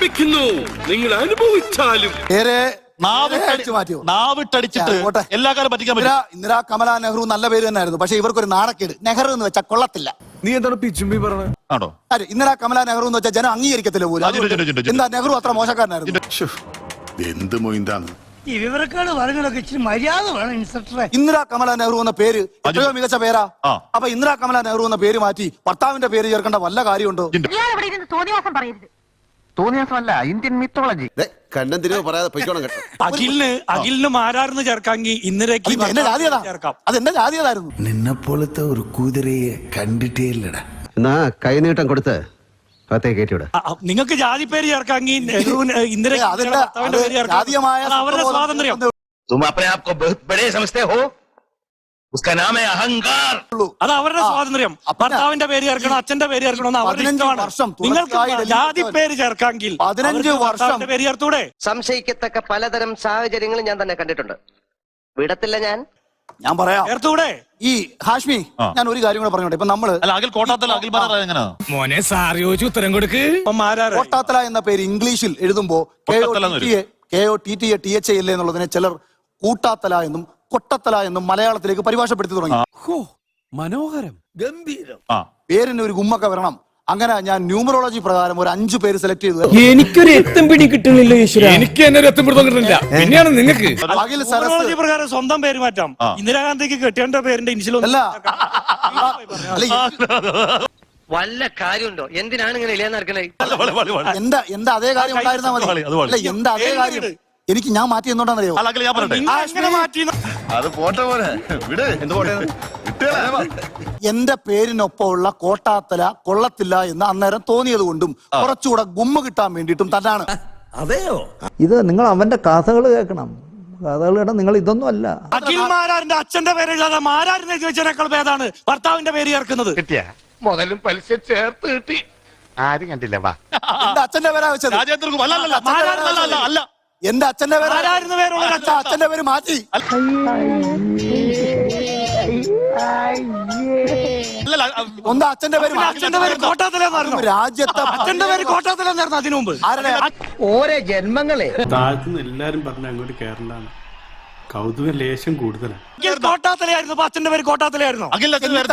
ആരംഭിക്കുന്നു. നിങ്ങൾ അനുഭവിച്ചാലും നാവിട്ടടിച്ചിട്ട് എല്ലാ കാലം പറ്റിക്കാൻ പറ്റും. ഇന്ദിരാ കമല നെഹ്റു നല്ല പേര് തന്നെയായിരുന്നു. പക്ഷെ ഇവർക്കൊരു നാണക്കേട്. നെഹ്റു എന്ന് വെച്ചാൽ കൊള്ളത്തില്ല. നീ എന്താണ് പിച്ചുമ്പി പറഞ്ഞത്? ആണോ? ഇന്ദിരാ കമല നെഹ്റു എന്ന് വെച്ചാൽ ജനം അംഗീകരിക്കത്തില്ല പോലും. എന്താ നെഹ്റു അത്ര മോശക്കാരനായിരുന്നു? എന്ത് മൊയ്ന്താണ് ഈ വിവരക്കാട് പറഞ്ഞതൊക്കെ ഇച്ചിരി മര്യാദ വേണം ഇൻസ്പെക്ടറെ. ഇന്ദിരാ കമല നെഹ്റു എന്ന പേര് എത്രയോ മികച്ച പേരാ. അപ്പൊ ഇന്ദിരാ കമല നെഹ്റു എന്ന പേര് മാറ്റി ഭർത്താവിന്റെ പേര് ചേർക്കേണ്ട വല്ല കാര്യമുണ്ടോ? തോന്നിയാസം പറയരുത്. തോന്നിയാസമല്ല, ഇന്ത്യൻ മിത്തോളജി. കണ്ണൻ തിരിവ് പറയാതെ പൊയ്ക്കോണം കേട്ടോ. അഖിലിന് മാരാർന്ന് ചേർക്കാമെങ്കിൽ ഇന്ദിരക്ക് എന്റെ ജാതിയതാ. അതെന്റെ ജാതിയതായിരുന്നു. നിന്നെ പോലത്തെ ഒരു കുതിരയെ കണ്ടിട്ടേ ഇല്ലടാ. എന്നാ കൈനീട്ടം കൊടുത്ത് അകത്തേക്ക് കയറ്റിവിട. നിങ്ങൾക്ക് ജാതി പേര് ചേർക്കാമെങ്കിൽ ഇന്ദിരക്ക് അവരുടെ സ്വാതന്ത്ര്യം. അത് അവരുടെ സ്വാതന്ത്ര്യം. ഭർത്താവിന്റെ പേര് ചേർക്കണോ അച്ഛന്റെ പേര് ചേർക്കണോ അവരുടെ ഇഷ്ടമാണ്. നിങ്ങൾക്ക് ജാതി പേര് ചേർക്കാമെങ്കിൽ 15 വർഷം പേര് ചേർത്തൂടെ? സംശയിക്കത്തക്ക പലതരം സാഹചര്യങ്ങളും ഞാൻ തന്നെ കണ്ടിട്ടുണ്ട്. വിടത്തില്ല ഞാൻ പറയാം. ചേർത്തൂടെ? ഈ ഹാഷ്മി, ഞാൻ ഒരു കാര്യം കൂടെ പറഞ്ഞോട്ടെ. ഇപ്പൊ നമ്മള് മോനെ സാർ ചോദിച്ചു ഉത്തരം കൊടുക്ക്. കോട്ടാത്തല എന്ന പേര് ഇംഗ്ലീഷിൽ എഴുതുമ്പോ KOTTATHA എന്നുള്ളതിനെ ചിലർ കൂട്ടാത്തല എന്നും കൊട്ടത്തല എന്നും മലയാളത്തിലേക്ക് പരിഭാഷപ്പെടുത്തി തുടങ്ങി. മനോഹരം, ഗംഭീരം. പേരിന് ഒരു ഗുമ്മൊക്കെ വരണം. അങ്ങനെ ഞാൻ ന്യൂമറോളജി പ്രകാരം ഒരു 5 പേര് സെലക്ട് ചെയ്തു. എനിക്കൊരു എത്തും പിടി കിട്ടുന്നില്ല ഈശ്വര. എനിക്ക് തന്നെ ഒരു എത്തും പിടുത്തം കിട്ടുന്നില്ല. പിന്നെയാണ് നിങ്ങൾക്ക് ന്യൂമറോളജി പ്രകാരം സ്വന്തം പേര് മാറ്റാം. ഇന്ദിരാഗാന്ധിക്ക് കെട്ടിയവന്റെ പേരിന്റെ ഇനിഷ്യൽ അല്ല. വല്ല കാര്യമുണ്ടോ? എന്തിനാണ് ഇങ്ങനെ ഇല്ലാന്ന് നടക്കണേ? എന്റെ അതേ കാര്യം ഉണ്ടായിരുന്നാ മതി. അല്ല, എന്റെ അതേ കാര്യം എനിക്ക് ഞാൻ മാറ്റി എന്നോണ്ടാന്നറിയോ? അത് പോട്ടെ പോലെ എന്റെ പേരിനൊപ്പമുള്ള കോട്ടാത്തല കൊള്ളത്തില്ല എന്ന് അന്നേരം തോന്നിയത് കൊണ്ടും കുറച്ചുകൂടെ ഗുമ്മ കിട്ടാൻ വേണ്ടിയിട്ടും തന്നെയാണ്. അതെയോ? ഇത് നിങ്ങൾ അവന്റെ കഥകൾ കേൾക്കണം. കഥകൾ കേട്ടാ നിങ്ങൾ ഇതൊന്നും അല്ല. അഖിൽ മാരാറിന്റെ അച്ഛന്റെ പേരില്ലാതെ മാരാറിനെ ചോദിച്ചതിനേക്കാൾ ഭേദമാണ് ഭർത്താവിന്റെ പേര് ചേർക്കുന്നത്. മുതലും പലിശ ചേർത്ത് കിട്ടി. ആരും കണ്ടില്ല. വാ, എന്റെ അച്ഛന്റെ പേരാ വെച്ചത്. എന്റെ അച്ഛന്റെ പേര് അച്ഛന്റെ പേര് മാറ്റി. ഒന്ന് അച്ഛന്റെ പേര് കോട്ടാത്തലായിരുന്നു. രാജ്യത്തെ അച്ഛന്റെ പേര് കോട്ടാത്തലായിരുന്നു അതിനു മുമ്പ്. ഓരോ ജന്മങ്ങളെ താഴ്ത്തുന്ന എല്ലാരും പറഞ്ഞ അങ്ങോട്ട് കേരളാണ്. കൗതുക ലേശം കൂടുതലാണ്. കോട്ടാത്തലയായിരുന്നു. അച്ഛന്റെ പേര് കോട്ടാത്തലയായിരുന്നു.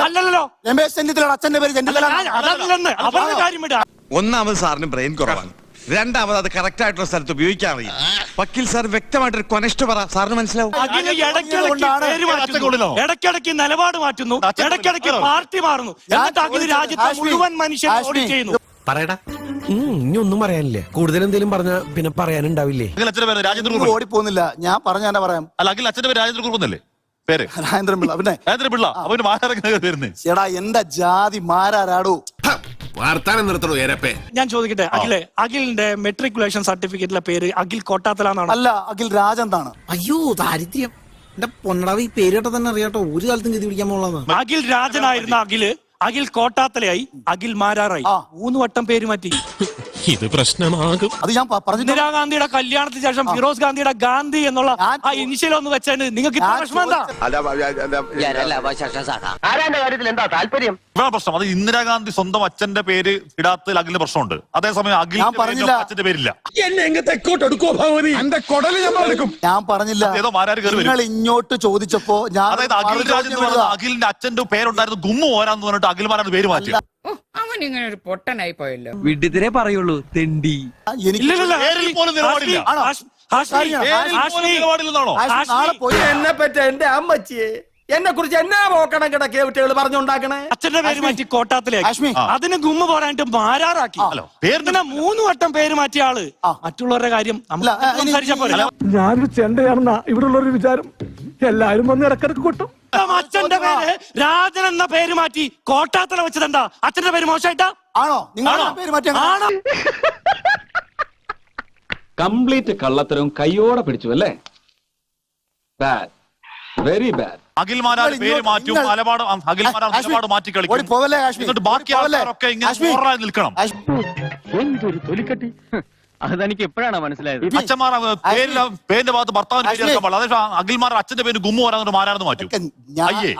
അല്ലല്ലോ, രമേശ് ചെന്നിത്തല അച്ഛന്റെ പേര് ചെന്നിത്തല. അതല്ലെന്ന് അവരുടെ കാര്യം വിടാ. ഒന്നാമത് സാറിന് ബ്രെയിൻ കുറവാണ്. രണ്ടാമത് അത് കറക്റ്റ് ആയിട്ടുള്ള സ്ഥലത്ത് ഉപയോഗിക്കാൻ അറിയാം. വക്കീൽ സാർ വ്യക്തമായിട്ടൊരു കൊനസ്റ്റ് പറ, സാറിന് മനസ്സിലാവും. ഇടയ്ക്കിടയ്ക്ക് നിലപാട് മാറ്റുന്നു, ഇടയ്ക്കിടയ്ക്ക് പാർട്ടി മാറുന്നു. എന്നിട്ട് അഖിൽ രാജ്യത്തെ മുഴുവൻ മനുഷ്യൻ ഓഡിറ്റ് ചെയ്യുന്നു. പറയടാ, ഇനി ഒന്നും പറയാനില്ലേ? കൂടുതൽ എന്തെങ്കിലും പറഞ്ഞ പിന്നെ പറയാനുണ്ടാവില്ലേ? ഓടിപ്പോന്നില്ല. ഞാൻ പറഞ്ഞ തന്നെ പറയാം. അച്ഛന്റെ പേര് രാജേന്ദ്ര കുറുപ്പ് പേര് രാജേന്ദ്രപിള്ള. പിന്നെ ചേടാ, എന്റെ ജാതി മാരാരാടോ. വാർത്താനം നിർത്തണോ ഏരപ്പേ? ഞാൻ ചോദിക്കട്ടെ, അഖിലിന്റെ മെട്രിക്കുലേഷൻ സർട്ടിഫിക്കറ്റിലെ പേര് അഖിൽ കോട്ടാത്തല എന്നാണ്. അല്ല, അഖിൽ രാജന്താണ്. അയ്യോ ദാരിദ്ര്യം. എന്റെ പൊന്നടവ്, ഈ പേര് കേട്ടാ തന്നെ അറിയാട്ടോ ഒരു കാലത്തും ഗതി പിടിക്കാൻ പോകുന്നത്. അഖിൽ രാജനായിരുന്ന അഖിൽ കോട്ടാത്തലയായി, അഖിൽ മാരാറായി. 3 വട്ടം പേര് മാറ്റി. ഇത് പ്രശ്നമാകും. അത് ഞാൻ പറഞ്ഞു. ഇന്ദിരാഗാന്ധിയുടെ കല്യാണത്തിന് ശേഷം ഫിറോസ് ഗാന്ധിയുടെ ഗാന്ധി എന്നുള്ള ആ ഇനിഷ്യൽ ഒന്ന് വെച്ചാൽ നിങ്ങൾക്ക് പ്രശ്നം എന്താ? ആരാന്റെ കാര്യത്തിൽ എന്താ താല്പര്യം? പ്രശ്നം അത് ഇന്ദിരാഗാന്ധി സ്വന്തം അച്ഛന്റെ പേര് ഇടാത്തതിൽ അഖിലിന് പ്രശ്നമുണ്ട്. അതേസമയം അഖിലിന്റെ അച്ഛന്റെ പേരില്ല. ഞാൻ പറഞ്ഞില്ല. നിങ്ങൾ ഇങ്ങോട്ട് ചോദിച്ചപ്പോ അതായത് അഖിലിന്റെ അച്ഛന്റെ പേരുണ്ടായിരുന്നു ഗുമ്മു ഓരാന്ന് പറഞ്ഞിട്ട് അഖിൽ മാരാണ് പേര് മാറ്റി. അവൻ ഇങ്ങനെ ഒരു പൊട്ടനായി പോയല്ലോ. വിഡിതിരെ പറയുള്ളൂ, തെണ്ടി. എന്നെ പറ്റ എന്റെ അമ്മച്ചിയെ, എന്നെ കുറിച്ച് എന്നാ പോക്കണം കിടക്കിയ കുട്ടികൾ പറഞ്ഞുണ്ടാക്കണേ. അച്ഛന്റെ പേര് മാറ്റി കോട്ടാത്തലാക്കി, അതിന് ഗുമ്മ പോരായിട്ട് മാരാറാക്കി. 3 വട്ടം പേര് മാറ്റിയ ആള് മറ്റുള്ളവരുടെ കാര്യം സംസാരിച്ചാ പോലെ. ഞാനൊരു ചെണ്ടയാണെന്നാ ഇവിടെ ഉള്ളൊരു വിചാരം. എല്ലാരും വന്ന് ഇടക്കിടക്ക് കൊട്ടും. അച്ഛന്റെ പേര് രാജൻ എന്ന പേര് മാറ്റി കോട്ടാത്തല വെച്ചതെന്താ? അച്ഛന്റെ പേര് മോശമായിട്ടാ? ആണോ? നിങ്ങളുടെ പേര് മാറ്റി? കംപ്ലീറ്റ് കള്ളത്തരവും കയ്യോടെ പിടിച്ചു അല്ലേ? Bad, very bad. Akhil Marar പേര് മാറ്റും, അഖിൽ മാരാർ നിലപാട് മാറ്റി കളിക്കും. എന്നിട്ട് ബാക്കി ആൾക്കാരൊക്കെ ഇങ്ങനെ നിൽക്കണം. എന്തൊരു തൊലിക്കട്ടി. അതെനിക്ക് എപ്പോഴാണ് മനസ്സിലായത്. അച്ഛന്മാർ പേരിന്റെ ഭാഗത്ത് ഭർത്താവിന് പേര് ചേർക്കാൻ പാടില്ല. അതേ അഖിൽമാർ അച്ഛന്റെ പേര് ഗുമ്മു വരാൻ മാരാണെന്ന് മാറ്റും.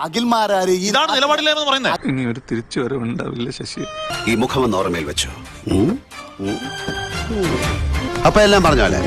അഖിൽമാരാര് ഇതാണ് നിലപാടില്ലെന്ന് പറയുന്നത്. ഇനി ഒരു തിരിച്ചു വരവുണ്ടാവില്ല ശശി. ഈ മുഖം ഓർമ്മയിൽ വെച്ചോ. അപ്പൊ എല്ലാം പറഞ്ഞ പോലെ